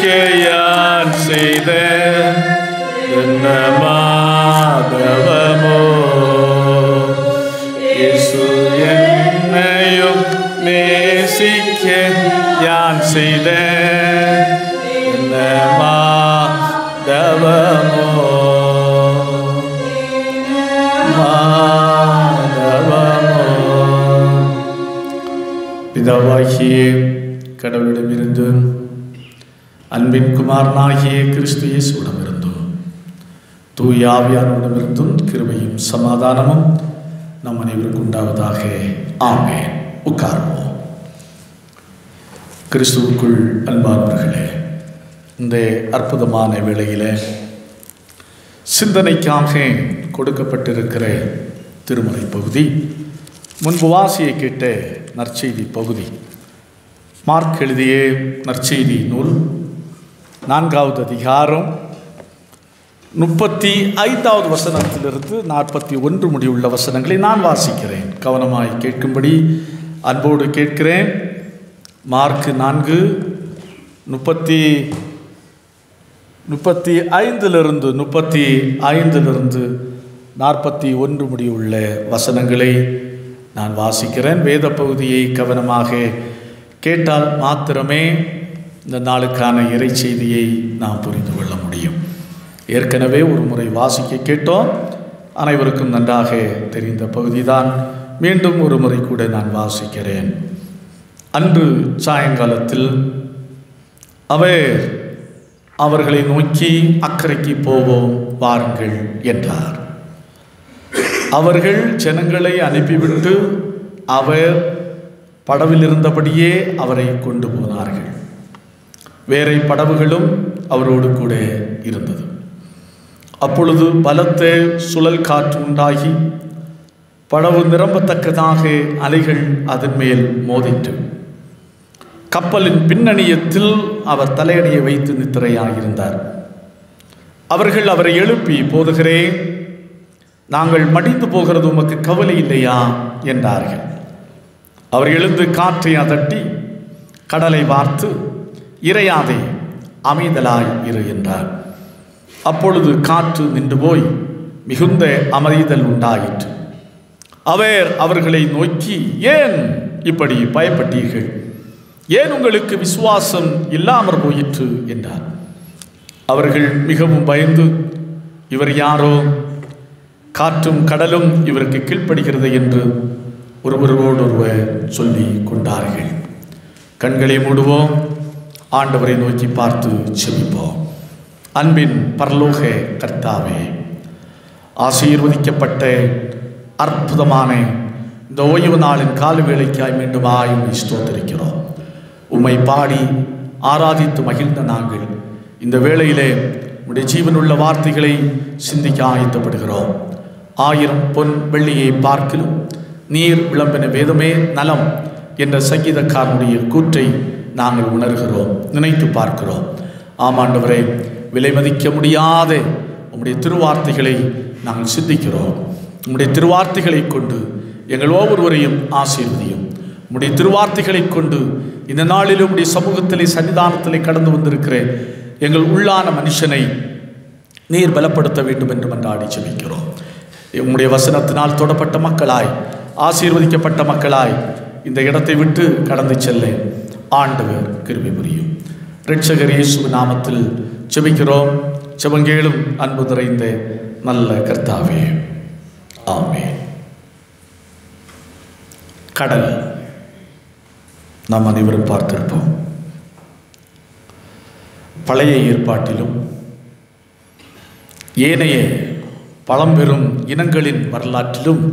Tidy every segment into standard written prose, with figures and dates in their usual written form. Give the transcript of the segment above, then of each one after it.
நேசிக்க யான் செய்த என்ன மாதவமோ இயேசு என்னையும் நேசிக்க யான் செய்த என்ன மாதவமோ பிதாவாகிய கடவுளிடமிருந்து அன்பின் குமாரனாகிய கிறிஸ்து இயேசுவிடமிருந்தும் தூய ஆவியானவரிடமிருந்தும் கிருபையும் சமாதானமும் நம் அனைவருக்கும் உண்டாவதாக. ஆமென். உட்கார்வோம். கிறிஸ்துவுக்குள் அன்பானவர்களே, இந்த அற்புதமான வேளையில் சிந்தனைக்காக கொடுக்கப்பட்டிருக்கிற திருமறை பகுதி முன்பு வாசியை கேட்ட நற்செய்தி பகுதி. மார்க் எழுதிய நற்செய்தி நூல் 4வது அதிகாரம் 35வது வசனத்திலிருந்து 41 முடிவுள்ள வசனங்களை நான் வாசிக்கிறேன். கவனமாய் கேட்கும்படி அன்போடு கேட்கிறேன். மார்க் 4:35 41 முடிவுள்ள வசனங்களை நான் வாசிக்கிறேன். வேத பகுதியை கவனமாக கேட்டால் மாத்திரமே இந்த நாளுக்கான இறை செய்தியை நாம் புரிந்து கொள்ள முடியும். ஏற்கனவே ஒரு முறை வாசிக்க கேட்டோம், அனைவருக்கும் நன்றாக தெரிந்த பகுதிதான். மீண்டும் ஒரு முறை கூட நான் வாசிக்கிறேன். அன்று சாயங்காலத்தில் அவர்களை நோக்கி அக்கறைக்கு போவோம் வாருங்கள் என்றார். அவர்கள் ஜனங்களை அனுப்பிவிட்டு அவர் படவில் இருந்தபடியே அவரை கொண்டு போனார்கள். வேற படவுகளும் அவரோடு கூட இருந்தது. அப்பொழுது பலத்த சுழல் காற்று உண்டாகி படவு நிரம்பத்தக்கதாக அலைகள் அதன் மேல் மோதிற்று. கப்பலின் பின்னணியத்தில் அவர் தலையணையை வைத்து நித்திரையாயிருந்தார். அவர்கள் அவரை எழுப்பி, போதுகிறே, நாங்கள் மடிந்து போகிறது உமக்கு கவலை இல்லையா என்றார்கள். அவர் எழுந்து காற்றை அதட்டி கடலை வார்த்து, இறையாதே, அமைதலாய் இரு என்றார். அப்பொழுது காற்று நின்று போய் மிகுந்த அமைதல் உண்டாயிற்று. அவர் அவர்களை நோக்கி, ஏன் இப்படி பயப்பட்டீர்கள்? ஏன் உங்களுக்கு விசுவாசம் இல்லாமற் போயிற்று என்றார். அவர்கள் மிகவும் பயந்து, இவர் யாரோ, காற்றும் கடலும் இவருக்கு கீழ்ப்படுகிறது என்று ஒருவரோடொருவர் சொல்லி கொண்டார்கள். கண்களை மூடுவோம், ஆண்டவரை நோக்கி பார்த்து செபிப்போம். அன்பின் பரலோக கர்த்தாவே, ஆசீர்வதிக்கப்பட்ட அற்புதமான இந்த ஓய்வு நாளின் கால வேளைக்காய் மீண்டுமாய் உம்மை ஸ்தோத்திரிக்கிறோம். உம்மை பாடி ஆராதித்து மகிழ்ந்த நாங்கள் இந்த வேளையிலே உம்முடைய ஜீவனுள்ள வார்த்தைகளை சிந்திக்க ஆயத்தப்படுகிறோம். 1000 பொன் வெள்ளியை பார்க்கிலும் நீர் விளம்பின வேதமே நலம் என்ற சங்கீதக்காரனுடைய கூற்றை நாங்கள் உணர்கிறோம், நினைத்து பார்க்கிறோம். ஆமாண்டவரே, விலை மதிக்க முடியாத உம்முடைய திருவார்த்தைகளை நாங்கள் சிந்திக்கிறோம். உம்முடைய திருவார்த்தைகளை கொண்டு எங்கள் ஒவ்வொருவரையும் ஆசீர்வதியும். உம்முடைய திருவார்த்தைகளை கொண்டு இந்த நாளில் உம்முடைய சமூகத்திலே சன்னிதானத்திலே கடந்து வந்திருக்கிற எங்கள் உள்ளான மனுஷனை நீர் பலப்படுத்த வேண்டும் என்று மன்றாடி ஜெபிக்கிறோம். உம்முடைய வசனத்தினால் தொடப்பட்ட மக்களாய், ஆசீர்வதிக்கப்பட்ட மக்களாய் இந்த இடத்தை விட்டு கடந்து செல்ல ஆண்டவர் கிருபை புரியும். இரட்சகர் இயேசு நாமத்தில் ஜெபிக்கிறோம். ஜெபங்கேளும் அன்பு நிறைந்த நல்ல கர்த்தாவே, ஆமென். கடல் நாம் அனைவரும் பார்த்திருப்போம். பழைய ஏற்பாட்டிலும் ஏனைய பழம்பெரும் இனங்களின் வரலாற்றிலும்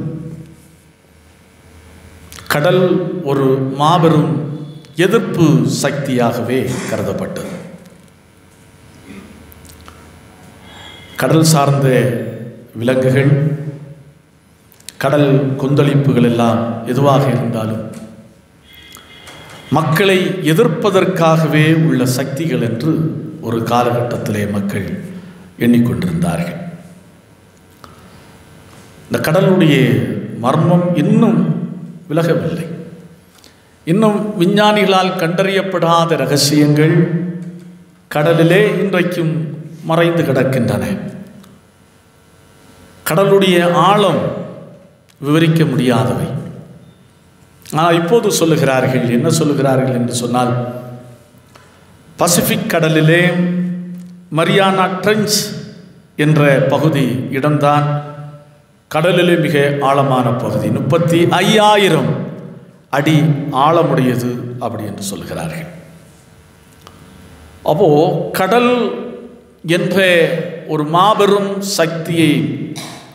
கடல் ஒரு மாபெரும் எதிர்ப்பு சக்தியாகவே கருதப்பட்டது. கடல் சார்ந்த விலங்குகள், கடல் கொந்தளிப்புகள் எல்லாம் எதுவாக இருந்தாலும் மக்களை எதிர்ப்பதற்காகவே உள்ள சக்திகள் என்று ஒரு காலகட்டத்திலே மக்கள் எண்ணிக்கொண்டிருந்தார்கள். இந்த கடலுடைய மர்மம் இன்னும் விலகவில்லை. இன்னும் விஞ்ஞானிகளால் கண்டறியப்படாத இரகசியங்கள் கடலிலே இன்றைக்கும் மறைந்து கிடக்கின்றன. கடலுடைய ஆழம் விவரிக்க முடியாதவை. ஆனால் இப்போது சொல்லுகிறார்கள், என்ன சொல்லுகிறார்கள் என்று சொன்னால், பசிபிக் கடலிலே மரியானா ட்ரெஞ்ச் என்ற பகுதி இடம்தான் கடலிலே மிக ஆழமான பகுதி. 35,000 அடி ஆழமுடையது அப்படி என்று சொல்கிறார்கள். அப்போ கடல் என்ற ஒரு மாபெரும் சக்தியை,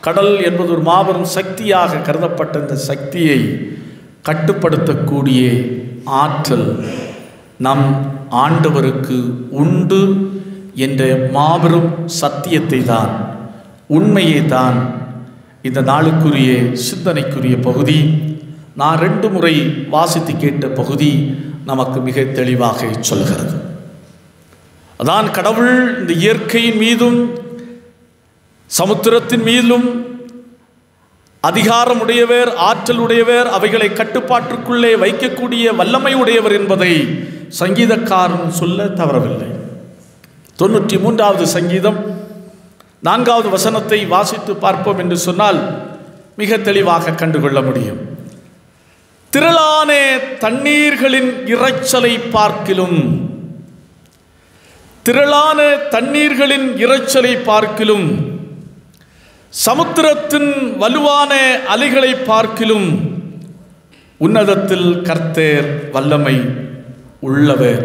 கடல் என்பது ஒரு மாபெரும் சக்தியாக கருதப்பட்ட இந்த சக்தியை கட்டுப்படுத்தக்கூடிய ஆற்றல் நம் ஆண்டவருக்கு உண்டு என்ற மாபெரும் சத்தியத்தை தான், உண்மையை தான் இந்த நாளுக்குரிய சிந்தனைக்குரிய பகுதி, நான் 2 முறை வாசித்து கேட்ட பகுதி நமக்கு மிக தெளிவாக சொல்கிறது. அதான் கடவுள் இந்த இயற்கையின் மீதும் சமுத்திரத்தின் மீதும் அதிகாரமுடையவர், ஆற்றல் உடையவர், அவைகளை கட்டுப்பாட்டுக்குள்ளே வைக்கக்கூடிய வல்லமை உடையவர் என்பதை சங்கீதக்காரன் சொல்ல தவறவில்லை. 93வது சங்கீதம் 4வது வசனத்தை வாசித்து பார்ப்போம் என்று சொன்னால் மிக தெளிவாக கண்டுகொள்ள முடியும். திரளான தண்ணீர்களின் இரைச்சலை பார்க்கிலும், திரளான தண்ணீர்களின் இரைச்சலை பார்க்கிலும், சமுத்திரத்தின் வலுவான அலைகளை பார்க்கிலும் உன்னதத்தில் கர்த்தர் வல்லமை உள்ளவர்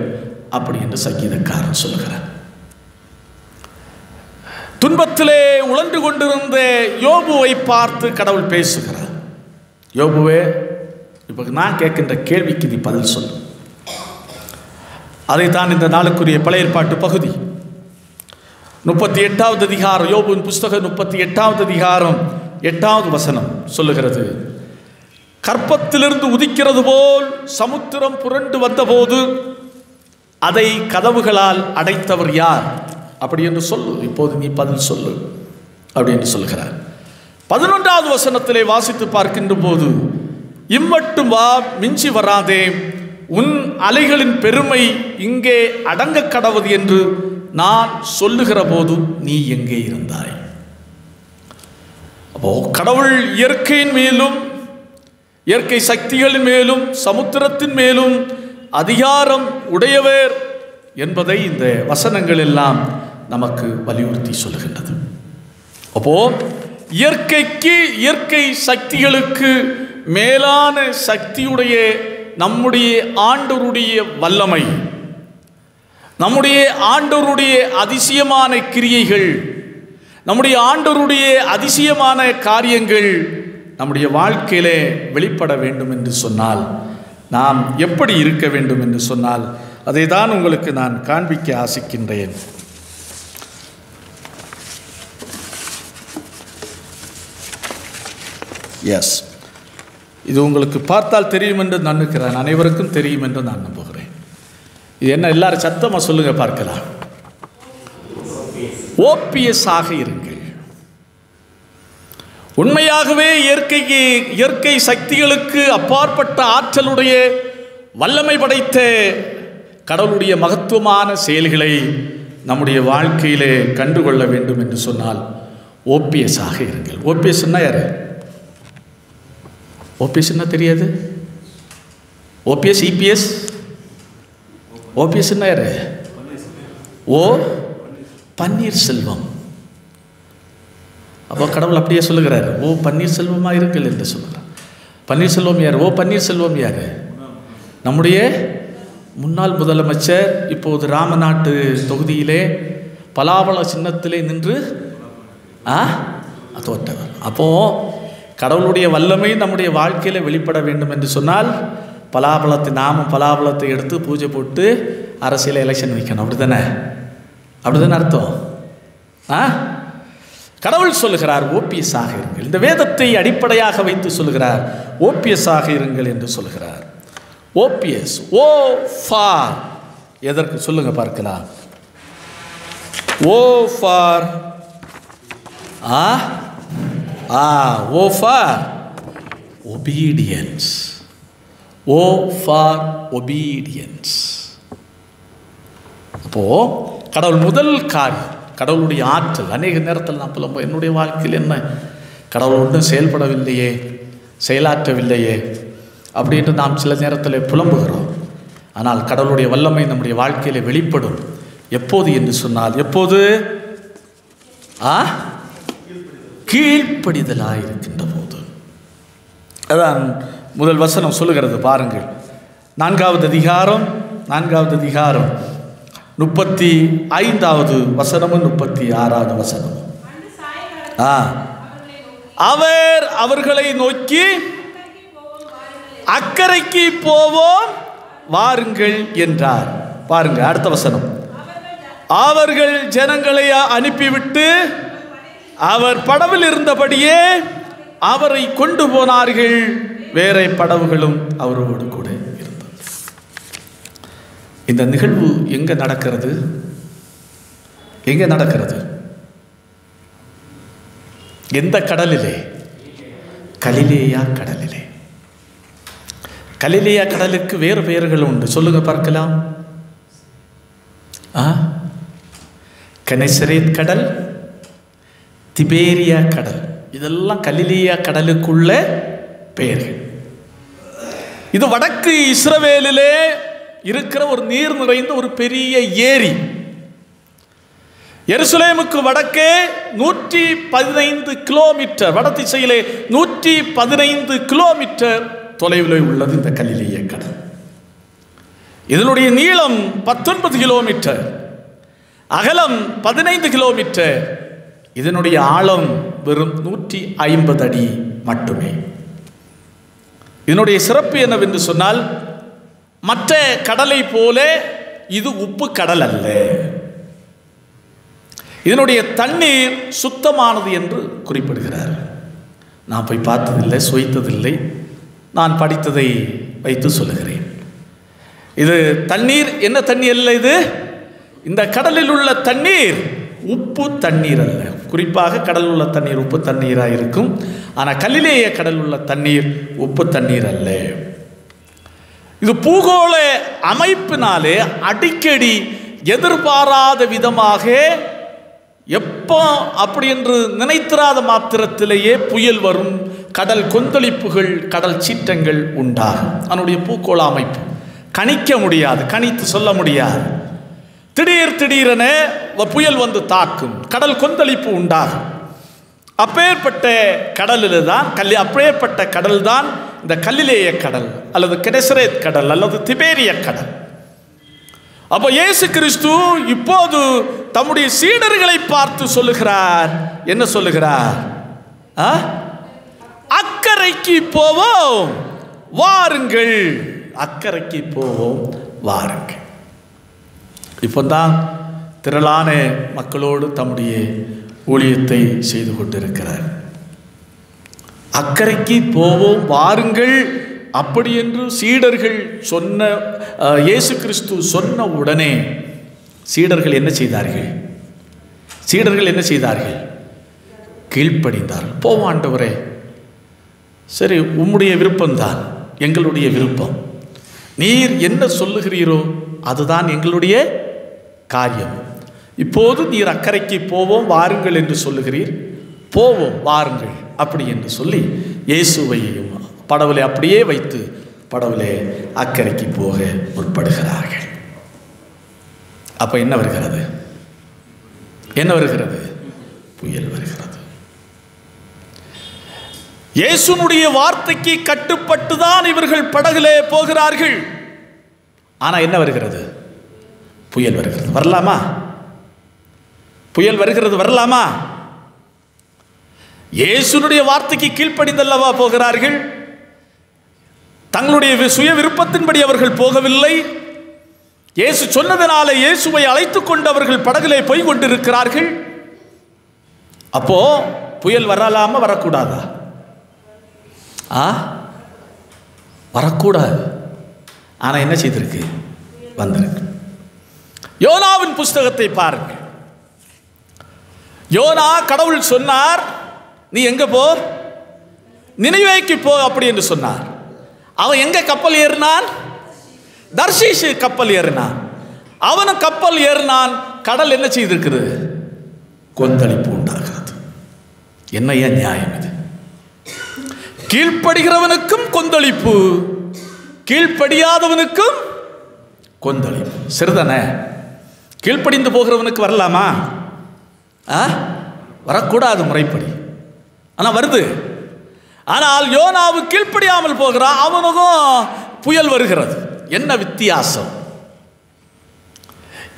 அப்படி என்று சங்கீதக்காரன் சொல்கிறார். துன்பத்திலே உழன்று கொண்டிருந்த யோபுவை பார்த்து கடவுள் பேசுகிறார். யோபுவே, இப்போ நான் கேட்கின்ற கேள்விக்கு நீ பதில் சொல்லு. அதைத்தான் இந்த நாளுக்குரிய பழைய ஏற்பாட்டு பகுதி 38வது அதிகாரம், யோபுவின் புஸ்தகம் 38வது அதிகாரம் 8வது வசனம் சொல்லுகிறது. கற்பத்திலிருந்து உதிக்கிறது போல் சமுத்திரம் புரண்டு வந்தபோது அதை கதவுகளால் அடைத்தவர் யார் அப்படி என்று சொல்லு, இப்போது நீ பதில் சொல்லு அப்படி என்று சொல்லுகிறார். 11வது வசனத்திலே வாசித்து பார்க்கின்ற போது, இம்மட்டும் வா, மிஞ்சி வராதே, உன் அலைகளின் பெருமை இங்கே அடங்க கடவுது என்று நான் சொல்லுகிற போது நீ எங்கே இருந்தாய்? அப்போ கடவுள் இயற்கையின் மேலும், இயற்கை சக்திகளின் மேலும், சமுத்திரத்தின் மேலும் அதிகாரம் உடையவர் என்பதை இந்த வசனங்கள் எல்லாம் நமக்கு வலியுறுத்தி சொல்லுகின்றது. அப்போ இயற்கைக்கு, இயற்கை சக்திகளுக்கு மேலான சக்தியுடைய நம்முடைய ஆண்டவருடைய வல்லமை, நம்முடைய ஆண்டவருடைய அதிசயமான கிரியைகள், நம்முடைய ஆண்டவருடைய அதிசயமான காரியங்கள் நம்முடைய வாழ்க்கையிலே வெளிப்பட வேண்டும் என்று சொன்னால், நாம் எப்படி இருக்க வேண்டும் என்று சொன்னால், அதை தான் உங்களுக்கு நான் காண்பிக்க ஆசிக்கின்றேன். எஸ், இது உங்களுக்கு பார்த்தால் தெரியும் என்று நான் நினைக்கிறேன், அனைவருக்கும் தெரியும் என்று நான் நம்புகிறேன். இது என்ன, எல்லாரும் சத்தமாக சொல்லுங்க பார்க்கலாம். ஓபிஎஸ் ஆக இருங்கள். உண்மையாகவே இயற்கை சக்திகளுக்கு அப்பாற்பட்ட ஆற்றலுடைய வல்லமை படைத்த கடவுளுடைய மகத்துவமான செயல்களை நம்முடைய வாழ்க்கையிலே கண்டுகொள்ள வேண்டும் என்று சொன்னால் ஓபிஎஸ் ஆக இருங்கள். ஓபிஎஸ்ன்னா யாரு? ஓபிஎஸ்ன்னா தெரியாது? ஓபிஎஸ், இபிஎஸ், ஓபிஎஸ்ன்னா யாரு? ஓ பன்னீர்செல்வம். அப்போ கடவுள் அப்படியே சொல்லுகிறார், ஓ பன்னீர்செல்வமாக இருங்கள் என்று சொல்லுகிறார். பன்னீர்செல்வம் யார்? ஓ பன்னீர்செல்வம் யார்? நம்முடைய முன்னாள் முதலமைச்சர், இப்போது ராமநாட்டு தொகுதியிலே பலாபல சின்னத்திலே நின்று தோற்றவர். அப்போது கடவுளுடைய வல்லமை நம்முடைய வாழ்க்கையில் வெளிப்பட வேண்டும் என்று சொன்னால் பலாபலத்தை, நாமும் பலாபலத்தை எடுத்து பூஜை போட்டு அரசியல் எலெக்ஷன் வைக்கணும். அப்படி தானே? அப்படி தானே அர்த்தம்? கடவுள் சொல்லுகிறார் ஓபிஎஸ் ஆக இருங்கள். இந்த வேதத்தை அடிப்படையாக வைத்து சொல்லுகிறார் ஓபிஎஸ் ஆக இருங்கள் என்று சொல்லுகிறார். ஓபிஎஸ், ஓ ஃபார் எதற்கு சொல்லுங்க பார்க்கலாம். O for O for obedience. O for obedience. அப்போ கடவுள் முதல் காரியம், கடவுளுடைய ஆற்றல். அநேக நேரத்தில் நான் புலம்பும், என்னுடைய வாழ்க்கையில் என்ன கடவுள் ஒன்றும் செயல்படவில்லையே, செயலாற்றவில்லையே அப்படின்ட்டு நாம் சில நேரத்தில் புலம்புகிறோம். ஆனால் கடவுளுடைய வல்லமை நம்முடைய வாழ்க்கையில் வெளிப்படும். எப்போது என்று சொன்னால், எப்போது கீழ்ப்படிதலாயிருக்கின்ற போது. அதான் முதல் வசனம் சொல்லுகிறது பாருங்கள். 4வது அதிகாரம் 35வது வசனமும் 36வது வசனமும். அவர் அவர்களை நோக்கி அக்கரைக்கு போவோம் வாருங்கள் என்றார். பாருங்க அடுத்த வசனம். அவர்கள் ஜனங்களை அனுப்பிவிட்டு அவர் படவில் இருந்தபடியே அவரை கொண்டு போனார்கள். வேற படவுகளும் அவரோடு கூட இருந்தது. இந்த நிகழ்வு எங்க நடக்கிறது? எங்க நடக்கிறது? எந்த கடலிலே? கலிலேயா கடலிலே. கலிலேயா கடலுக்கு வேறு பெயர்கள் உண்டு, சொல்லுங்க பார்க்கலாம். கெனசரேத் கடல், திபேரியா கடல், இதெல்லாம் கலிலேயா கடலுக்குள்ள பெயர்கள். இது வடக்கு இஸ்ரவேலிலே இருக்கிற ஒரு நீர் நிறைந்த ஒரு பெரிய ஏரி. எருசலேமுக்கு வடக்கே 115 கிலோமீட்டர், வட திசையிலே 115 கிலோமீட்டர் தொலைவில் உள்ளது இந்த கலிலேய கடல். இதனுடைய நீளம் 19 கிலோமீட்டர், அகலம் 15 கிலோமீட்டர், இதனுடைய ஆழம் வெறும் 150 அடி மட்டுமே. இதனுடைய சிறப்பு என்னவென்று சொன்னால், மற்ற கடலை போல இது உப்பு கடல் அல்ல. இதனுடைய தண்ணீர் சுத்தமானது என்று குறிப்பிடுகிறார். நான் போய் பார்த்ததில்லை, சுவைத்ததில்லை, நான் படித்ததை வைத்து சொல்லுகிறேன். இது தண்ணீர் என்ன தண்ணீர் அல்ல, இது இந்த கடலில் உள்ள தண்ணீர் உப்பு தண்ணீர் அல்ல. குறிப்பாக கடலில் உள்ள தண்ணீர் உப்பு தண்ணீராக இருக்கும். ஆனால் கலிலேய கடலில் உள்ள தண்ணீர் உப்பு தண்ணீர் அல்ல. இது பூகோள அமைப்பினாலே அடிக்கடி எதிர்பாராத விதமாக எப்போ அப்படி என்று நினைத்திராத மாத்திரத்திலேயே புயல் வரும், கடல் கொந்தளிப்புகள், கடல் சீற்றங்கள் உண்டாகும். அதனுடைய பூகோள அமைப்பு கணிக்க முடியாது, கணித்து சொல்ல முடியாது. திடீரென புயல் வந்து தாக்கும், கடல் கொந்தளிப்பு உண்டாகும். அப்பேற்பட்ட கடலில் தான் அப்பேற்பட்ட கடல் தான் இந்த கலிலேய கடல் அல்லது கெனசரேத் கடல் அல்லது திபேரிய கடல். அப்போ இயேசு கிறிஸ்து இப்போது தம்முடைய சீடர்களை பார்த்து சொல்லுகிறார். என்ன சொல்லுகிறார்? அக்கரைக்கு போவோம் வாருங்கள், அக்கரைக்கு போவோம் வாருங்கள். இப்போதான் திரளான மக்களோடு தம்முடைய ஊழியத்தை செய்து கொண்டிருக்கிறார். அக்கரைக்கு போவோம் வாருங்கள் அப்படி என்று சீடர்கள் சொன்ன, இயேசு கிறிஸ்து சொன்ன உடனே சீடர்கள் என்ன செய்தார்கள்? கீழ்ப்படிந்தார்கள். போவோம் ஆண்டவரே, சரி உம்முடைய விருப்பம்தான் எங்களுடைய விருப்பம், நீர் என்ன சொல்லுகிறீரோ அதுதான் எங்களுடைய காரியம். இப்போது நீர் அக்கறைக்கு போவோம் வாருங்கள் என்று சொல்லுகிறீர், போவோம் வாருங்கள் அப்படி என்று சொல்லி இயேசுவையும் படவுளை அப்படியே வைத்து படவுளை அக்கறைக்கு போக முற்படுகிறார்கள். அப்ப என்ன வருகிறது? புயல் வருகிறது. இயேசுனுடைய வார்த்தைக்கு கட்டுப்பட்டுதான் இவர்கள் படகுலே போகிறார்கள். ஆனா என்ன வருகிறது? புயல் வருகிறது. வரலாமா? புயல் வருகிறது, வரலாமா? இயேசுனுடைய வார்த்தைக்கு கீழ்ப்படிந்தல்லவா போகிறார்கள். தங்களுடைய சுய விருப்பத்தின்படி அவர்கள் போகவில்லை. இயேசு சொன்னதனால இயேசுவை அழைத்துக் கொண்டு அவர்கள் படகுலே போய் கொண்டிருக்கிறார்கள். அப்போ புயல் வரலாமா வரக்கூடாதா? வரக்கூடாது. ஆனா என்ன செய்திருக்கு? வந்திருக்கு. யோனாவின் புஸ்தகத்தை பாருங்கள். யோனா கடவுள் சொன்னார், நீ எங்க போ? நினிவேக்கு போ அப்படி என்று சொன்னார். அவன் எங்க கப்பல் ஏறினான்? தர்ஷீஷு கப்பல் ஏறினான். அவனும் கப்பல் ஏறினான், கடல் என்ன செய்திருக்கிறது? கொந்தளிப்பு உண்டாகிறது. என்ன ஏன் நியாயம் இது? கீழ்ப்படுகிறவனுக்கும் கொந்தளிப்பு, கீழ்ப்படியாதவனுக்கும் கொந்தளிப்பு. சரிதானே? கீழ்ப்படிந்து போகிறவனுக்கு வரலாமா? வரக்கூடாது முறைப்படி, ஆனால் வருது. ஆனால் யோனாவு கீழ்ப்படியாமல் போகிறான், அவனுக்கும் புயல் வருகிறது. என்ன வித்தியாசம்?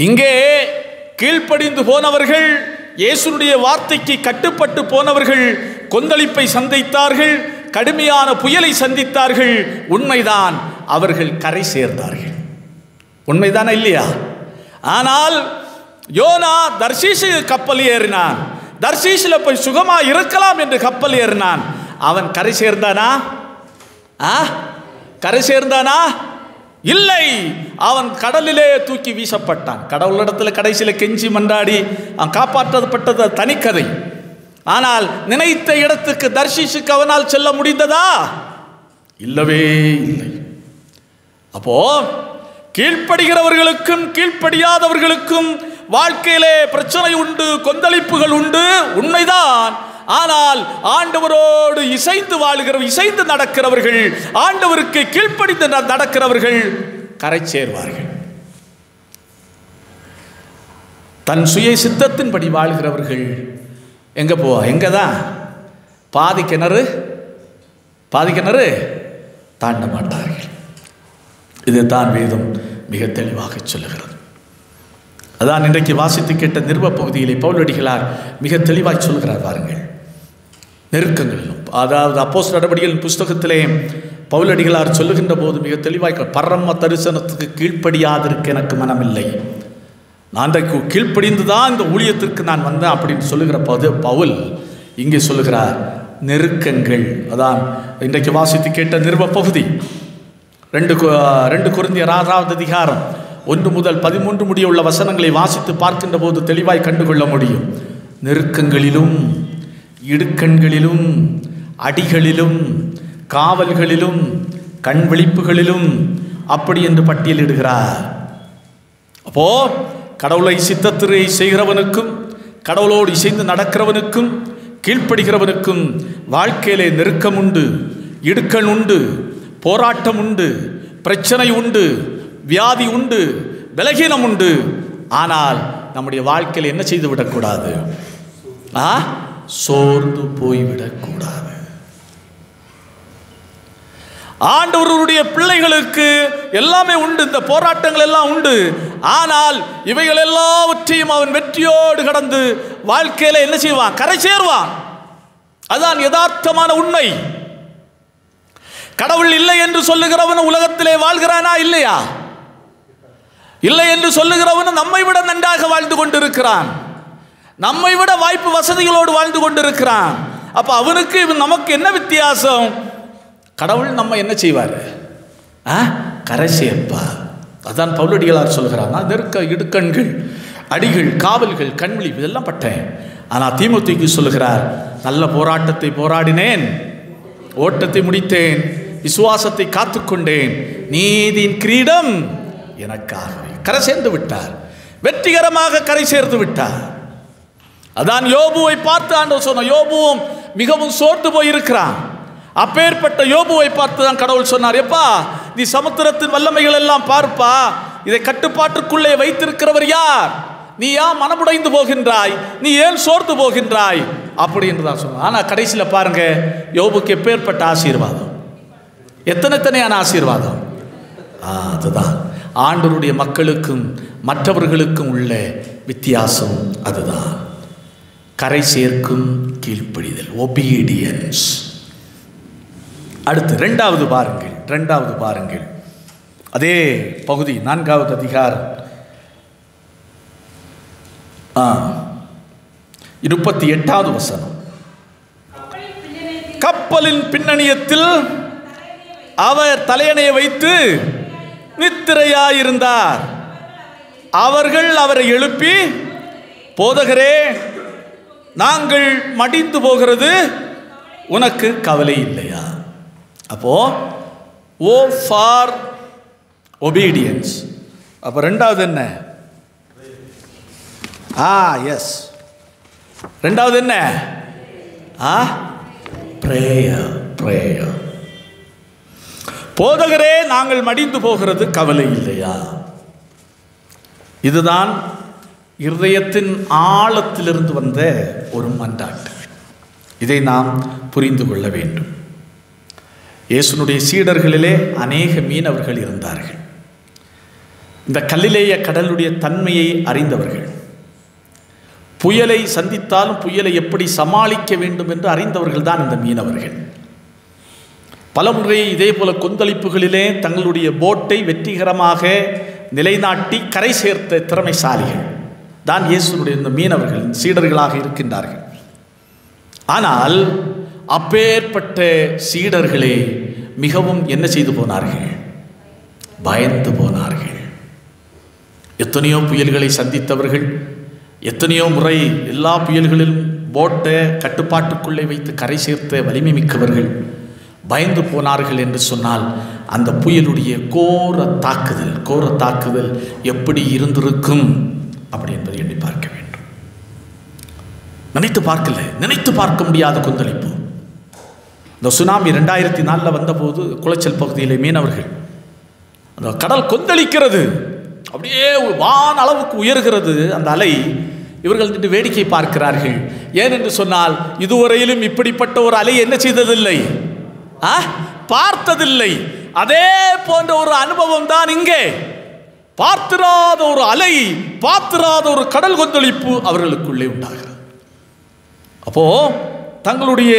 இங்கே கீழ்ப்படிந்து போனவர்கள், இயேசுனுடைய வார்த்தைக்கு கட்டுப்பட்டு போனவர்கள் கொந்தளிப்பை சந்தித்தார்கள், கடுமையான புயலை சந்தித்தார்கள். உண்மைதான், அவர்கள் கரை சேர்ந்தார்கள். உண்மைதானா இல்லையா? ஆனால் யோனா தர்ஷீஷு கப்பல் ஏறினான். தர்ஷீஷில் போய் சுகமா இருக்கலாம் என்று கப்பல் ஏறினான். அவன் கரை சேர்ந்தானா? கரை சேர்ந்தானா? இல்லை. அவன் கடலிலே தூக்கி வீசப்பட்டான். கடவுளிடத்தில் கடைசியில் கெஞ்சி மன்றாடி காப்பாற்றப்பட்டது தனிக்கதை. ஆனால் நினைத்த இடத்துக்கு தர்ஷீஷுக்கு அவனால் செல்ல முடிந்ததா? இல்லவே இல்லை. அப்போ கீழ்ப்படுகிறவர்களுக்கும் கீழ்ப்படியாதவர்களுக்கும் வாழ்க்கையிலே பிரச்சனை உண்டு, கொந்தளிப்புகள் உண்டு, உண்மைதான். ஆனால் ஆண்டவரோடு இசைந்து இசைந்து நடக்கிறவர்கள், ஆண்டவருக்கு கீழ்ப்படிந்து நடக்கிறவர்கள் கரை சேர்வார்கள். தன் சுய சித்தத்தின்படி வாழ்கிறவர்கள் எங்க போவா? எங்கதான்? பாதி கிணறு தாண்ட மாட்டார்கள். இதுதான் வேதம் மிக தெளிவாக சொல்லுகிறது. அதான் இன்றைக்கு வாசித்து கேட்ட நிருப பகுதியிலே பவுலடிகளார் மிக தெளிவாய் சொல்கிறார். பாருங்கள், நெருக்கங்களிலும், அதாவது அப்போஸ்தலர் நடபடிகளின் புஸ்தகத்திலே பவுலடிகளார் சொல்லுகின்ற போது மிக தெளிவாய், பரம தரிசனத்துக்கு கீழ்ப்படியாதிருக்க எனக்கு மனமில்லை, நான் கீழ்ப்படிந்து தான் இந்த ஊழியத்திற்கு நான் வந்தேன் அப்படின்னு சொல்லுகிற போது பவுல் இங்கே சொல்லுகிறார் நெருக்கங்கள். அதான் இன்றைக்கு வாசித்து கேட்ட நிருப பகுதி 2 கொரிந்தியர் 6வது அதிகாரம் 1 முதல் 13 முடிய உள்ள வசனங்களை வாசித்து பார்க்கின்ற போது தெளிவாய் கண்டுகொள்ள முடியும். நெருக்கங்களிலும், இடுக்கண்களிலும், அடிகளிலும், காவல்களிலும், கண் விழிப்புகளிலும் அப்படி என்று பட்டியலிடுகிறார். அப்போ கடவுளை சித்தத்திரை செய்கிறவனுக்கும், கடவுளோடு இசைந்து நடக்கிறவனுக்கும், கீழ்ப்படுகிறவனுக்கும் வாழ்க்கையிலே நெருக்கம் உண்டு, இடுக்கண் உண்டு, போராட்டம் உண்டு, பிரச்சனை உண்டு, வியாதி உண்டு, பலகீனம் உண்டு. ஆனால் நம்முடைய வாழ்க்கையில் என்ன செய்து விடக்கூடாது? சோர்ந்து போய்விடக்கூடாது. ஆண்டவருடைய பிள்ளைகளுக்கு எல்லாமே உண்டு, இந்த போராட்டங்கள் எல்லாம் உண்டு. ஆனால் இவைகள் எல்லாவற்றையும் அவன் வெற்றியோடு கடந்து வாழ்க்கையில என்ன செய்வான்? கரை சேர்வான். அதுதான் யதார்த்தமான உண்மை. கடவுள் இல்லை என்று சொல்லுகிறவன் உலகத்திலே வாழ்கிறானா? இல்லையா? இல்லை என்று சொல்லுகிறவன் நம்மை விட நன்றாக வாழ்ந்து கொண்டிருக்கிறான், நம்மை விட வாய்ப்பு வசதிகளோடு வாழ்ந்து கொண்டிருக்கிறான். அப்ப அவனுக்கு நமக்கு என்ன வித்தியாசம்? கடவுள் நம்ம என்ன செய்வார்? கரை சேர்ப்பார். அதான் பவுலடிகளார் சொல்கிறார், நான் நெருக்க இடுக்கண்கள், அடிகள், காவல்கள், கண்விழி இதெல்லாம் பட்டேன். ஆனால் தீமோத்தேயுக்கு சொல்லுகிறார், நல்ல போராட்டத்தை போராடினேன், ஓட்டத்தை முடித்தேன், விசுவாசத்தை காத்துக்கொண்டேன், நீதியின் கிரீடம் எனக்காகவே. கரை சேர்ந்து விட்டார், வெற்றிகரமாக கரை சேர்ந்து விட்டார். அதான் யோபுவை பார்த்து ஆண்டவர் சொன்ன, யோபுவும் மிகவும் சோர்ந்து போயிருக்கிறான். அப்பேற்பட்ட யோபுவை பார்த்து தான் கடவுள் சொன்னார், எப்பா நீ சமுத்திரத்தின் வல்லமைகள் எல்லாம் பார்ப்பா, இதை கட்டுப்பாட்டுக்குள்ளே வைத்திருக்கிறவர் யார்? நீ ஏன் மனமுடைந்து போகின்றாய்? நீ ஏன் சோர்ந்து போகின்றாய்? அப்படி என்று தான் சொன்னார். ஆனால் கடைசியில் பாருங்க, யோபுக்கு எப்பேற்பட்ட ஆசீர்வாதம், எத்தனையான ஆசீர்வாதம். அதுதான் ஆண்டவருடைய மக்களுக்கும் மற்றவர்களுக்கும் உள்ள வித்தியாசம். அதுதான் கரை சேர்க்கும் கீழ்ப்படிதல், ஒபீடியன்ஸ். அடுத்து இரண்டாவது பாருங்கள், அதே பகுதி 4வது அதிகாரம் 38வது வசனம். கப்பலின் பின்னணியத்தில் அவர் தலையணையை வைத்து நித்திரையாயிருந்தார். அவர்கள் அவரை எழுப்பி, போதகரே, நாங்கள் மடிந்து போகிறது, உனக்கு கவலை இல்லையா? அப்போ ஓ ஃபார் ஒபீடியன்ஸ். அப்போ ரெண்டாவது என்ன? எஸ். ரெண்டாவது என்ன? பிரேயர். பிரேயர். போதகரே, நாங்கள் மடிந்து போகிறது கவலை இல்லையா? இதுதான் இருதயத்தின் ஆழத்திலிருந்து வந்த ஒரு மன்றாட்டு. இதை நாம் புரிந்து கொள்ள வேண்டும். இயேசுனுடைய சீடர்களிலே அநேக மீனவர்கள் இருந்தார்கள். இந்த கலிலேய கடலுடைய தன்மையை அறிந்தவர்கள், புயலை சந்தித்தாலும் புயலை எப்படி சமாளிக்க வேண்டும் என்று அறிந்தவர்கள் தான் இந்த மீனவர்கள். பலமுறை இதே போல கொந்தளிப்புகளிலே தங்களுடைய போட்டை வெற்றிகரமாக நிலைநாட்டி கரை சேர்த்த திறமைசாலிகள் தான் இயேசுனுடைய இந்த மீனவர்கள் சீடர்களாக இருக்கின்றார்கள். ஆனால் அப்பேற்பட்ட சீடர்களே மிகவும் என்ன செய்து போனார்கள்? பயந்து போனார்கள். எத்தனையோ புயல்களை சந்தித்தவர்கள், எத்தனையோ முறை எல்லா புயல்களிலும் போட்டை கட்டுப்பாட்டுக்குள்ளே வைத்து கரை சேர்த்த வலிமை மிக்கவர்கள் பயந்து போனார்கள் என்று சொன்னால் அந்த புயலுடைய கோர தாக்குதல் எப்படி இருந்திருக்கும் அப்படி என்பதை எண்ணி பார்க்க வேண்டும். நினைத்து பார்க்க முடியாத கொந்தளிப்பு. இந்த சுனாமி 2004 வந்தபோது குளச்சல் பகுதியிலே மீனவர்கள், அந்த கடல் கொந்தளிக்கிறது, அப்படியே வான் அளவுக்கு உயர்கிறது அந்த அலை. இவர்கள் நின்று வேடிக்கை பார்க்கிறார்கள். ஏனென்று சொன்னால் இதுவரையிலும் இப்படிப்பட்ட ஒரு அலை என்ன செய்ததில்லை, பார்த்ததில்லை. அதே போன்ற ஒரு அனுபவம் தான் இங்கே. பார்த்திராத ஒரு அலை, பார்த்திராத ஒரு கடல் கொந்தளிப்பு அவர்களுக்குள்ளே உண்டாகிறது. அப்போ தங்களுடைய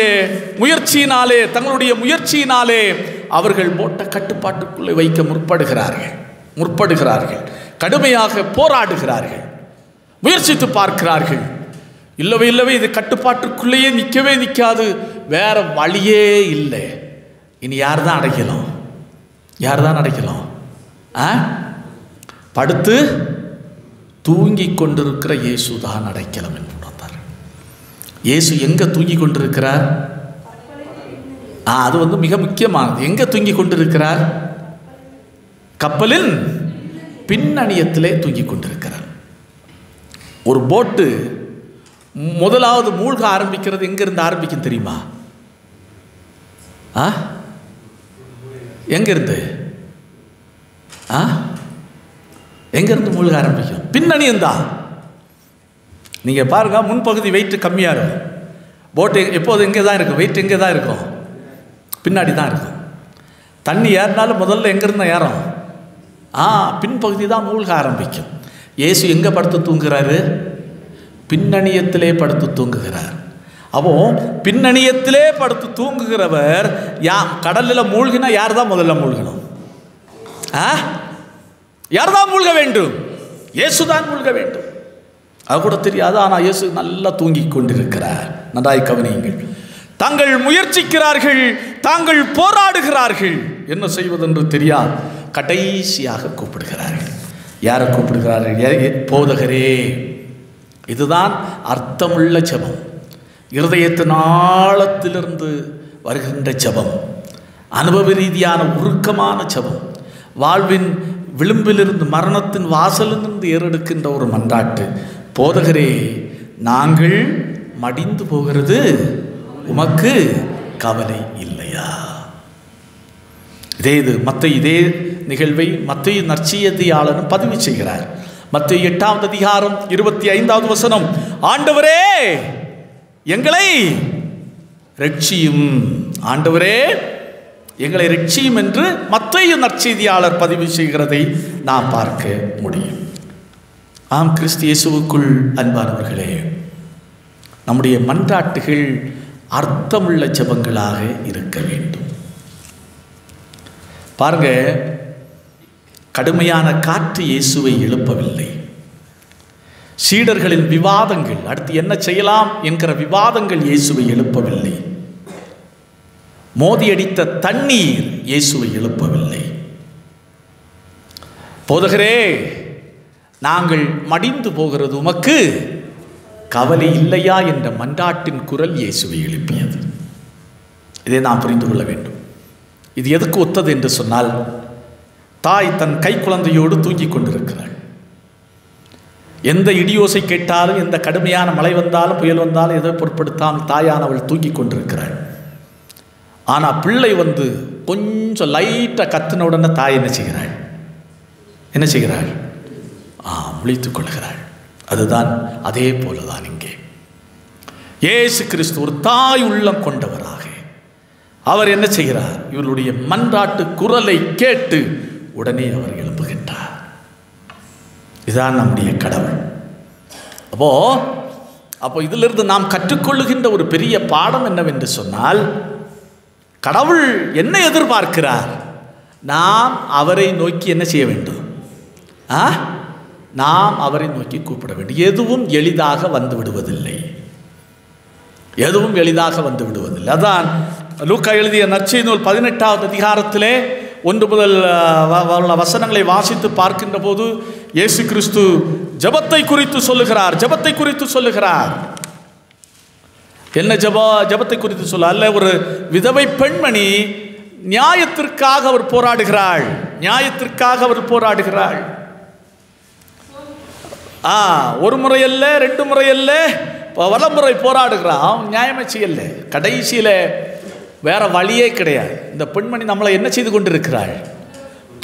முயற்சியினாலே அவர்கள் போட்ட கட்டுப்பாட்டுக்குள்ளே வைக்க முற்படுகிறார்கள். கடுமையாக போராடுகிறார்கள், முயற்சித்து பார்க்கிறார்கள். இல்லவே இது கட்டுப்பாட்டுக்குள்ளேயே நிற்காது, வேற வழியே இல்லை. இனி யார் தான் அடைக்கலாம்? படுத்து தூங்கி கொண்டிருக்கிற இயேசு தான் அடைக்கலம் என்று உணர்ந்தார். இயேசு எங்க தூங்கி கொண்டிருக்கிறார்? அது மிக முக்கியமானது. எங்க தூங்கி கொண்டிருக்கிறார்? கப்பலின் பின்னணியத்திலே தூங்கி கொண்டிருக்கிறார். ஒரு போட்டு முதலாவது மூழ்க ஆரம்பிக்கிறது எங்கிருந்து ஆரம்பிக்கும் தெரியுமா? எங்கிருந்து மூழ்க ஆரம்பிக்கும்? பின்னணியந்தான். நீங்கள் பாருங்க, முன்பகுதி வெயிட் கம்மியாக இருக்கும். போட்டு எப்போது எங்கே தான் இருக்கும்? வெயிட் எங்கே தான் இருக்கும்? பின்னாடி தான் இருக்கும். தண்ணி ஏறினாலும் முதல்ல எங்கேருந்து ஏறும்? பின்பகுதி தான் மூழ்க ஆரம்பிக்கும். இயேசு எங்கே படுத்து தூங்குகிறாரு? பின்னணியத்திலே படுத்து தூங்குகிறார். அப்போ பின்னணியத்திலே படுத்து தூங்குகிறவர் கடலில் மூழ்கினா யார் தான் முதல்ல மூழ்கணும்? யார் தான் மூழ்க வேண்டும்? இயேசு தான் மூழ்க வேண்டும். அது கூட தெரியாது. ஆனால் இயேசு நல்லா தூங்கி கொண்டிருக்கிறார். நன்றாய் கவனியுங்கள். தாங்கள் முயற்சிக்கிறார்கள், தாங்கள் போராடுகிறார்கள், என்ன செய்வதென்று தெரியாது. கடைசியாக கூப்பிடுகிறார்கள். யாரை கூப்பிடுகிறார்கள்? போதகரே. இதுதான் அர்த்தமுள்ள ஜெபம், இருதயத்தின் ஆழத்திலிருந்து வருகின்ற ஜெபம், அனுபவ ரீதியான உருக்கமான ஜெபம், வாழ்வின் விளிம்பிலிருந்து மரணத்தின் வாசலிலிருந்து ஏறெடுக்கின்ற ஒரு மன்றாட்டு. போதகரே, நாங்கள் மடிந்து போகிறது உமக்கு கவலை இல்லையா? இதே நிகழ்வை மத்தேயு நற்செய்தியாளரும் பதிவு செய்கிறார். மத்தேயு 8வது அதிகாரம் 25வது வசனம், ஆண்டவரே எங்களை ரட்சியும், ஆண்டவரே எங்களை ரட்சியும் என்று மத்தேயு நற்செய்தியாளர் பதிவு செய்கிறதை நாம் பார்க்க முடியும். ஆம், கிறிஸ்து இயேசுவுக்குள் அன்பானவர்களே, நம்முடைய மன்றாட்டுகள் அர்த்தமுள்ள ஜெபங்களாக இருக்க வேண்டும். பாருங்க, கடுமையான காற்று இயேசுவை எழுப்பவில்லை. சீடர்களின் விவாதங்கள், அடுத்து என்ன செய்யலாம் என்கிற விவாதங்கள் இயேசுவை எழுப்பவில்லை. மோதியடித்த தண்ணீர் இயேசுவை எழுப்பவில்லை. போதகரே, நாங்கள் மடிந்து போகிறது உமக்கு கவலை இல்லையா என்ற மன்றாட்டின் குரல் இயேசுவை எழுப்பியது. இதை நாம் புரிந்து கொள்ள வேண்டும். இது எதுக்கு ஒத்தது என்று சொன்னால், தாய் தன் கை குழந்தையோடு தூங்கிக் கொண்டிருக்கிறாள். எந்த இடியோசை கேட்டாலும், எந்த கடுமையான மழை வந்தாலும், புயல் வந்தாலும் எதை பொருட்படுத்தாமல் தாயானவள் தூங்கி கொண்டிருக்கிறாள். ஆனால் பிள்ளை வந்து கொஞ்சம் லைட்டாக கத்தின உடனே தாய் என்ன செய்கிறாள்? முழித்துக் கொள்கிறாள். அதுதான் அதே போலதான் இங்கே இயேசு கிறிஸ்து ஒரு தாய் உள்ளம் கொண்டவராக அவர் என்ன செய்கிறார்? இவருடைய மன்றாட்டு குரலை கேட்டு உடனே அவர் எழும்புகின்றார். இதுதான் நம்முடைய கடவுள். அப்போ இதிலிருந்து நாம் கற்றுக்கொள்ளுகின்ற ஒரு பெரிய பாடம் என்னவென்று சொன்னால், கடவுள் என்ன எதிர்பார்க்கிறார்? நாம் அவரை நோக்கி என்ன செய்ய வேண்டும்? நாம் அவரை நோக்கி கூப்பிட வேண்டும். எதுவும் எளிதாக வந்து விடுவதில்லை. அதான் லூக்கா எழுதிய நற்செய்தி நூல் 18வது அதிகாரத்திலே 1 முதல் வசனங்களை வாசித்து பார்க்கின்ற போது இயேசு கிறிஸ்து ஜெபத்தை குறித்து சொல்லுகிறார். என்ன ஜெபத்தை குறித்து சொல்ல அல்ல, ஒரு விதவை பெண்மணி நியாயத்திற்காக அவர் போராடுகிறாள். ஒரு முறை அல்ல, 2 முறை அல்ல, வலமுறை போராடுகிறான். நியாயமே செய்யல. கடைசியில் வேற வழியே கிடையாது. இந்த பெண்மணி நம்மளை என்ன செய்து கொண்டிருக்கிறாள்?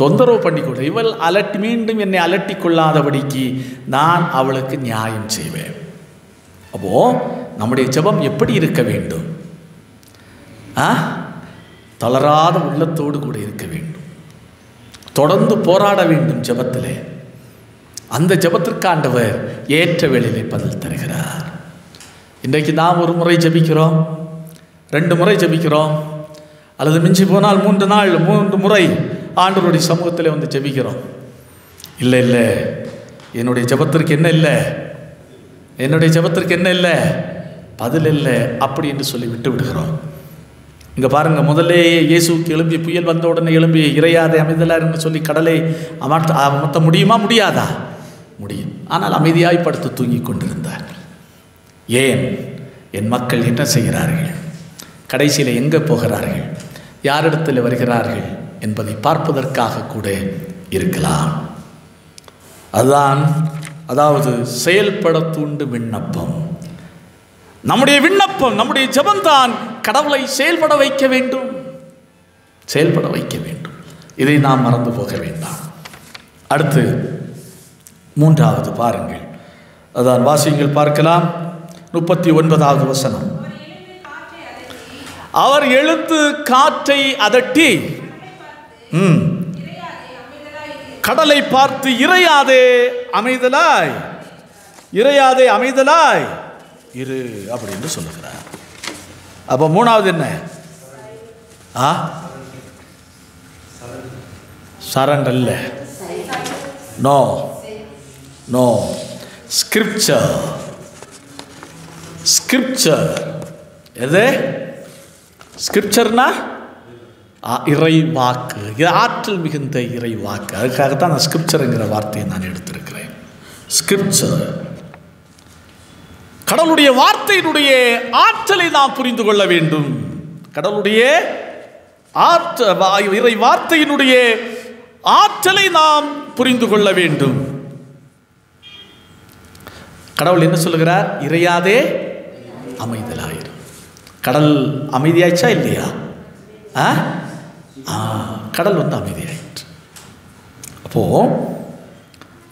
தொந்தரவு பண்ணிக்கொண்டு, இவள் மீண்டும் என்னை அலட்டி கொள்ளாதபடிக்கு நான் அவளுக்கு நியாயம் செய்வேன். அப்போ நம்முடைய ஜெபம் எப்படி இருக்க வேண்டும்? தளராத உள்ளத்தோடு கூட இருக்க வேண்டும். தொடர்ந்து போராட வேண்டும் ஜெபத்திலே. அந்த ஜெபத்திற்கு ஆண்டவர் ஏற்ற வேளையிலே பதில் தருகிறார். இன்றைக்கு நாம் 1 முறை ஜெபிக்கிறோம், 2 முறை ஜெபிக்கிறோம், அல்லது மிஞ்சி போனால் 3 முறை ஆண்டவருடைய சமூகத்தில் வந்து ஜெபிக்கிறோம். இல்லை, என்னுடைய ஜெபத்திற்கு என்ன இல்லை, பதில் இல்லை அப்படி என்று சொல்லி விட்டு விடுகிறோம். இங்கே பாருங்கள், முதல்ல இயேசுக்கு எழும்பி புயல் வந்த உடனே எழும்பி இறையாதே அமைதலார் என்று சொல்லி கடலை அமர்த்த முடியுமா? முடியாதா? முடியும். ஆனால் அமைதியாய் படுத்து தூங்கி கொண்டிருந்தார். ஏன்? என் மக்கள் என்ன செய்கிறார்கள், கடைசியில் எங்கே போகிறார்கள், யாரிடத்தில் வருகிறார்கள் என்பதை பார்ப்பதற்காக கூட இருக்கலாம். அதாவது செயல்பட தூண்டு விண்ணப்பம். நம்முடைய விண்ணப்பம், நம்முடைய ஜெபம்தான் கடவுளை செயல்பட வைக்க வேண்டும். இதை நாம் மறந்து போக வேண்டாம். அடுத்து 3வது பாருங்கள். அதான் வாசியங்கள் பார்க்கலாம். 39வது வசனம். அவர் எழுந்து காற்றை அதட்டி கடலை பார்த்து இறையாதே அமைதலாய் இரு அப்படின்னு சொல்லுகிறார். அப்ப 3வது என்ன? சரண்டர் இல்ல, நோ ஸ்கிரிப்சர். எது ஸ்கிரிப்சர்னா? இறை வாக்கு, ஆற்றல் மிகுந்த இறை வாக்கு. அதுக்காகத்தான் நான் ஸ்கிரிப்சருங்கிற வார்த்தையை நான் எடுத்திருக்கிறேன். ஸ்கிரிப்சர், கடவுளுடைய வார்த்தையினுடைய ஆற்றலை நாம் புரிந்து கொள்ள வேண்டும். கடவுளுடைய இறை வார்த்தையினுடைய ஆற்றலை நாம் புரிந்து கொள்ள வேண்டும். கடவுள் என்ன சொல்லுகிறார்? இறையாதே அமைதலாயிரும். கடல் அமைதியாயிச்சா இல்லையா? கடல் வந்து அமைதியாயிற்று. அப்போ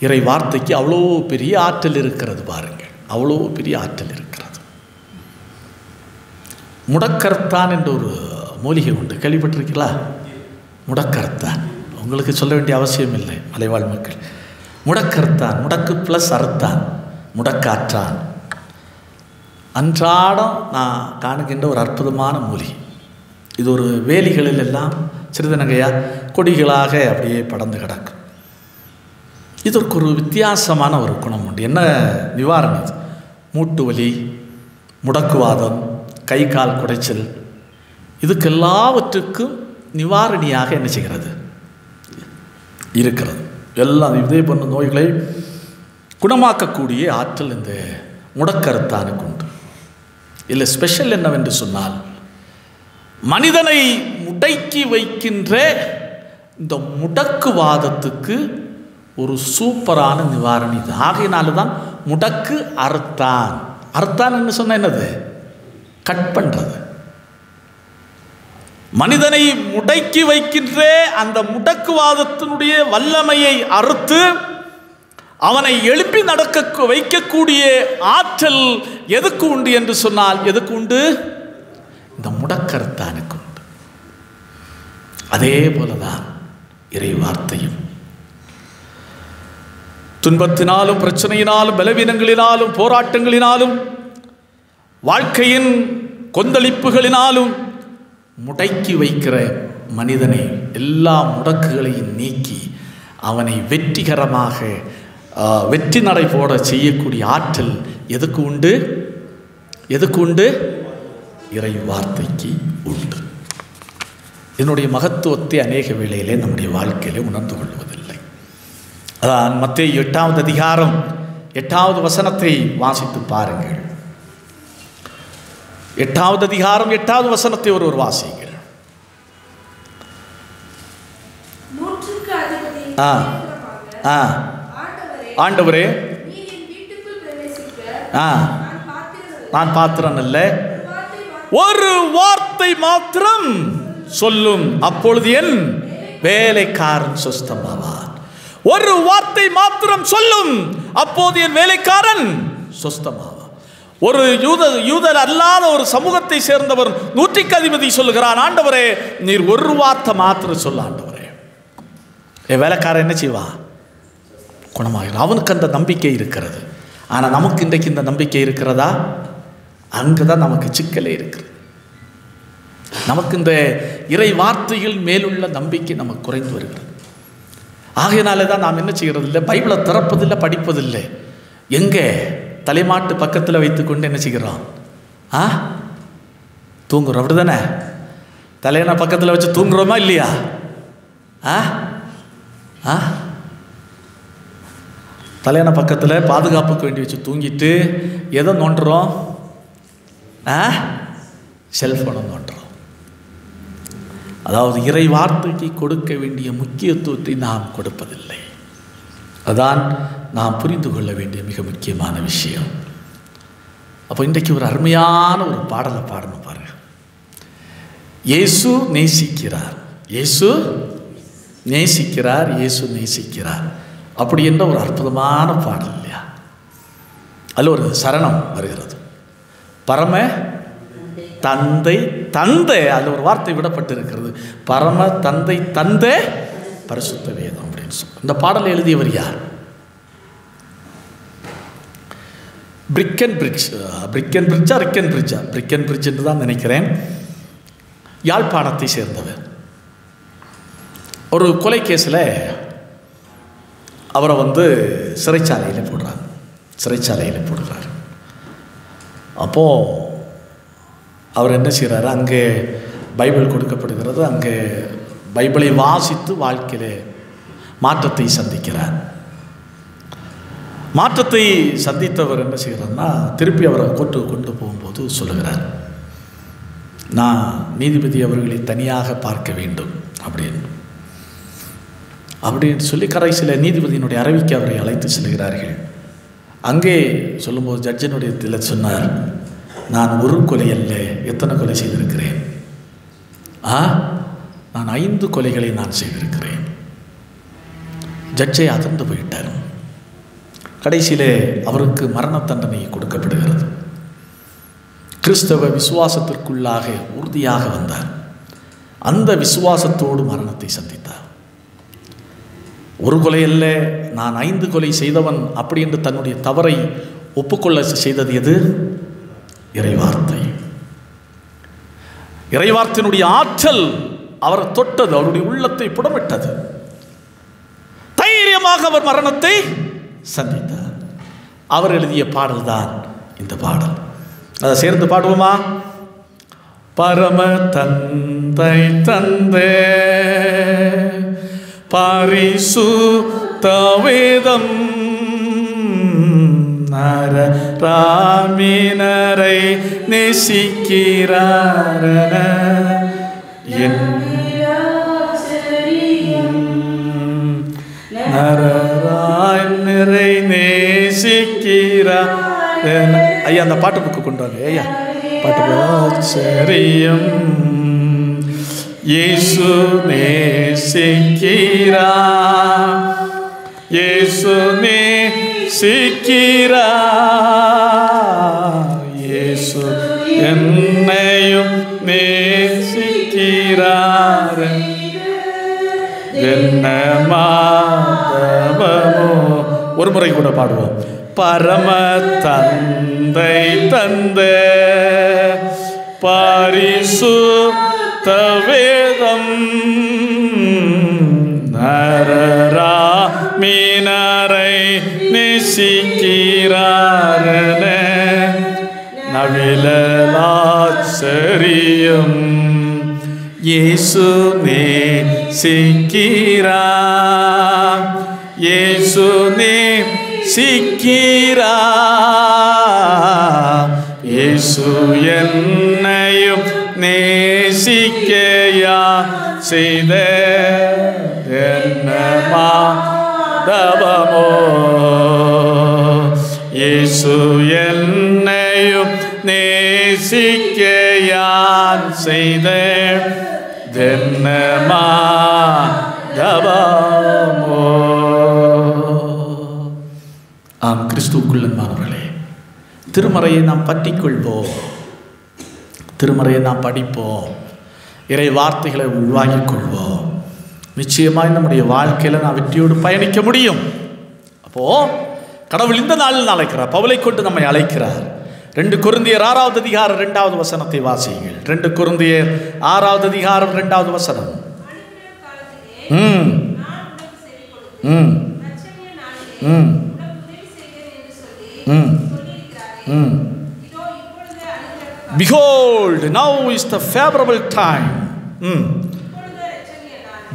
இறை வார்த்தைக்கு அவ்வளோ பெரிய ஆற்றல் இருக்கிறது. பாருங்கள், அவ்வளோ பெரிய ஆற்றல் இருக்கிறது. முடக்கர்த்தான் என்ற ஒரு மூலிகை உண்டு, கேள்விப்பட்டிருக்கீங்களா? முடக்கர்த்தான் உங்களுக்கு சொல்ல வேண்டிய அவசியம் இல்லை. மலைவாழ் மக்கள், முடக்கர்த்தான், முடக்கு ப்ளஸ் அறுத்தான், முடக்காற்றான். அன்றாடம் நான் காணுகின்ற ஒரு அற்புதமான மூலிகை. இது ஒரு வேலிகளில் எல்லாம் சிறிதனகையா கொடிகளாக அப்படியே படர்ந்து கிடக்கும். இதற்கு ஒரு வித்தியாசமான ஒரு குணம் உண்டு. என்ன நிவாரணம் இது? மூட்டு வலி, முடக்குவாதம், கை கால் குடைச்சல், இதுக்கெல்லாவற்றுக்கும் நிவாரணியாக என்ன செய்கிறது? இருக்கிறது. எல்லாம் இதே போன்ற நோய்களை குணமாக்கக்கூடிய ஆற்றல் இந்த முடக்கருத்தானுக்கு உண்டு. இல்லை, ஸ்பெஷல் என்னவென்று சொன்னால், மனிதனை முடக்கி வைக்கின்ற இந்த முடக்குவாதத்துக்கு ஒரு சூப்பரான நிவாரணி இது. ஆகையினால தான் முடக்கு அறுத்தான். அறுத்தான் சொன்ன என்னது? கட் பண்ணுறது. மனிதனை முடக்கி வைக்கின்ற அந்த முடக்குவாதத்தினுடைய வல்லமையை அறுத்து அவனை எழுப்பி நடக்க வைக்கக்கூடிய ஆற்றல் எதுக்கு உண்டு என்று சொன்னால் எதுக்கு உண்டு? இந்த முடக்கறுத்தானுக்கு உண்டு. அதே போலதான் இறை வார்த்தையும். துன்பத்தினாலும் பிரச்சனையினாலும் பலவீனங்களினாலும் போராட்டங்களினாலும் வாழ்க்கையின் கொந்தளிப்புகளினாலும் முடக்கி வைக்கிற மனிதனை எல்லா முடக்குகளையும் நீக்கி அவனை வெற்றிகரமாக வெற்றி நடை போட செய்யக்கூடிய ஆற்றல் எதுக்கு உண்டு? எதுக்கு உண்டு? இறை வார்த்தைக்கு உண்டு. இதனுடைய மகத்துவத்தை அநேக வேளையிலே நம்முடைய வாழ்க்கையிலே உணர்ந்து கொள்வதில்லை. அதான் மத்தேயு 8வது அதிகாரம் 8வது வசனத்தை வாசித்து பாருங்கள். 8வது அதிகாரம் 8வது வசனத்தை ஒருவர் வாசிங்கள். ஆண்டவரே, நான் பாத்திரன் அல்ல, ஒரு வார்த்தை மாத்திரம் சொல்லும், அப்பொழுது என் வேலைக்காரன் சுஸ்தமாவான். ஒரு வார்த்தை மாத்திரம் சொல்லும், அப்போது என் வேலைக்காரன் சுஸ்தமாவான். ஒரு யூதர் அல்லாத ஒரு சமூகத்தை சேர்ந்தவர் நூற்றுக்கு அதிபதி சொல்லுகிறான், ஆண்டவரே நீர் ஒரு வார்த்தை மாத்திரம் சொல்ல ஆண்டவரே, என் வேலைக்காரன் என்ன செய்வான்? குணமாகிறான். அவனுக்கு அந்த நம்பிக்கை இருக்கிறது. ஆனால் நமக்கு இன்றைக்கு இந்த நம்பிக்கை இருக்கிறதா? அங்குதான் நமக்கு சிக்கலே இருக்கிறது. நமக்கு இந்த இறை வார்த்தைகள் மேலுள்ள நம்பிக்கை நமக்கு குறைந்து வருகிறது. ஆகையினாலே தான் நாம் என்ன செய்கிறது இல்லை, பைபிளை திறப்பதில்லை, படிப்பதில்லை. எங்கே? தலைமாட்டு பக்கத்தில் வைத்துக்கொண்டு என்ன செய்கிறோம்? தூங்குறோம். அப்படி தானே? தலையணை பக்கத்தில் வச்சு தூங்குறோமா இல்லையா? தலையணை பக்கத்தில் பாதுகாப்புக்கு வேண்டி வச்சு தூங்கிட்டு எதை நோண்டுறோம்? செல்ஃபோனை நோண்டுறோம். அதாவது இறை வார்த்தைக்கு கொடுக்க வேண்டிய முக்கியத்துவத்தை நாம் கொடுப்பதில்லை. அதான் நாம் புரிந்து கொள்ள வேண்டிய மிக முக்கியமான விஷயம். அப்போ இன்றைக்கு ஒரு அருமையான ஒரு பாடலை பாடணும் பாருங்க. இயேசு நேசிக்கிறார், இயேசு நேசிக்கிறார், இயேசு நேசிக்கிறார் அப்படி என்ற ஒரு அற்புதமான பாடல் இல்லையா? அதில் ஒரு சரணம் வருகிறது, பரம தந்தை தந்தை, அதில் ஒரு வார்த்தை விடப்பட்டிருக்கிறது, பரம தந்தை தந்தை பரிசுத்த வேதம் அப்படின்னு சொல்லி. இந்த பாடலை எழுதியவர் யார்? பிரிக்கன் பிரிட்ஜ் என்று தான் நினைக்கிறேன். யாழ்ப்பாணத்தை சேர்ந்தவர். ஒரு கொலை கேஸில் அவரை சிறைச்சாலையில் போடுறார். அப்போது அவர் என்ன செய்கிறாரு, அங்கே பைபிள் கொடுக்கப்படுகிறது, அங்கே பைபிளை வாசித்து வாழ்க்கையில் மாற்றத்தை சந்திக்கிறார். மாற்றத்தை சந்தித்தவர் என்ன செய்கிறார்னா, திருப்பி அவரை கொண்டு போகும்போது சொல்லுகிறார், நான் நீதிபதி அவர்களை தனியாக பார்க்க வேண்டும் அப்படின்னு சொல்லி கடைசியில் நீதிபதியினுடைய அறைக்கு அவரை அழைத்து செல்கிறார்கள். அங்கே சொல்லும்போது ஜட்ஜினுடைய இதில் சொன்னார், நான் ஒரு கொலை அல்ல, எத்தனை கொலை செய்திருக்கிறேன்? நான் 5 கொலைகளை நான் செய்திருக்கிறேன். ஜட்ஜை அதிர்ந்து போயிட்டார். கடைசியிலே அவருக்கு மரண தண்டனை கொடுக்கப்படுகிறது. கிறிஸ்தவ விசுவாசத்திற்குள்ளாக உறுதியாக வந்தார். அந்த விசுவாசத்தோடு மரணத்தை சந்தித்தார். ஒரு கொலை அல்ல, நான் 5 கொலை செய்தவன் அப்படி என்று தன்னுடைய தவறை ஒப்புக்கொள்ள செய்தது எது? இறைவார்த்தை. இறைவார்த்தையினுடைய ஆற்றல் அவரை தொட்டது, அவருடைய உள்ளத்தை புடமிட்டது. தைரியமாக அவர் மரணத்தை சந்தித்தார். அவர் எழுதிய பாடல் தான் இந்த பாடல். அதை சேர்ந்து பாடுவோமா? பரம தந்தை தந்தே பரிசுத்த வேதம் நரராமினரை நேசிக்கிறார் நரரா ஐயா அந்த பாட்டு புக்கு கொண்டு வாங்க ஐயா. பாட்டு ஆச்சரியம் இயேசு நேசிக்கிறா, இயேசு நேசிக்கிறா, இயேசு என்னையும் நேசிக்கிறார். என்ன மாதவமோ, ஒரு முறை கூட பாடுவோம். பரம தந்தை தந்த பரிசுத்த வேதம் நரரா மீனரை நேசிக்கிறாரன நவிலாச்சரியம் இயேசு நேசிக்கிறா, இயேசு நேசிக்கிறா, இயேசு என்னையும் நேசிக்கையா செய்த என்ன மாதவமோ, இயேசு என்னையும் நேசிக்கையான் செய்த என்ன மாதவமோ. ஆம், கிறிஸ்துவுக்குள் அன்பானவர்களே, திருமறையை நாம் பற்றிக்கொள்வோம், திருமறையை நாம் படிப்போம், இறை வார்த்தைகளை உள்வாங்கிக் கொள்வோம். நிச்சயமாய் நம்முடைய வாழ்க்கையில் நாம் வெற்றியோடு பயணிக்க முடியும். அப்போ கடவுள் இந்த நாளில் அழைக்கிறார், பவுலை கொண்டு நம்மை அழைக்கிறார். 2 கொரிந்தியர் 6வது அதிகாரம் 2வது வசனத்தை வாசியுங்கள். 2 கொரிந்தியர் 6வது அதிகாரம் 2வது வசனம். Behold, now is the favorable time.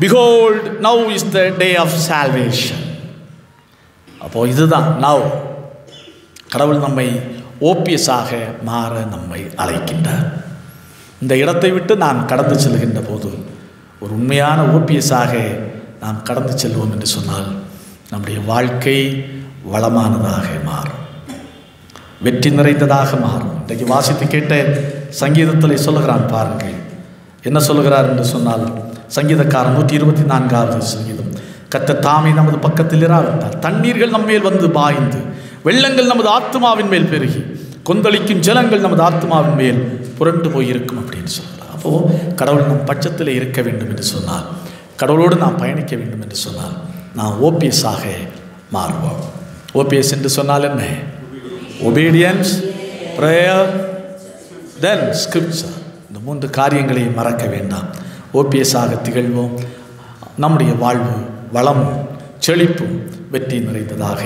Behold, now is the day of salvation. அப்போ இதுதான் now. கடவுள் நம்மை ஓபிஎஸாக மாற நம்மை அழைக்கின்றார். இந்த இடத்தை விட்டு நாம் கடந்து செல்கின்ற போது ஒரு உண்மையான ஓபிஎஸாக நாம் கடந்து செல்வோம் என்று சொன்னால் நம்முடைய வாழ்க்கை வளமானதாக மாறும், வெற்றி நிறைந்ததாக மாறும். இன்றைக்கு வாசித்து கேட்ட சங்கீதத்தில் சொல்லுகிறான் பாருங்கள், என்ன சொல்லுகிறார் என்று சொன்னால், சங்கீதக்காரன் 124வது சங்கீதம். கர்த்தர் தாமே நமது பக்கத்தில் இராவிட்டார், தண்ணீர்கள் நம்மேல் வந்து பாய்ந்து, வெள்ளங்கள் நமது ஆத்மாவின் மேல் பெருகி, கொந்தளிக்கும் ஜலங்கள் நமது ஆத்மாவின் மேல் புரண்டு போயிருக்கும் அப்படின்னு சொல்கிறார். அப்போது கடவுள் நம் பட்சத்தில் இருக்க வேண்டும் என்று சொன்னால், கடவுளோடு நாம் பயணிக்க வேண்டும் என்று சொன்னால் நாம் ஓபிஎஸாக மாறுவோம். ஓபிஎஸ் என்று சொன்னால் என்ன? ஒபீடியன்ஸ், ப்ரேயர், தென் ஸ்கிரிப்சர். இந்த 3 காரியங்களையும் மறக்க வேண்டாம். ஓபிஎஸாக திகழ்வோம். நம்முடைய வாழ்வு வளமும் செழிப்பும் வெற்றி நிறைந்ததாக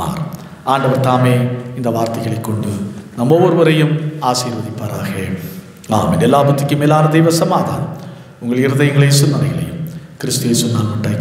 மாறும். ஆண்டவர் தாமே இந்த வார்த்தைகளை கொண்டு நம் ஒவ்வொருவரையும் ஆசீர்வதிப்பாராக. ஆமென். எல்லா புத்திக்கும் மேலான தெய்வ சமாதானம் உங்கள் இருதயங்களையும் சிந்தனைகளையும் கிறிஸ்து இயேசு நாமத்தில்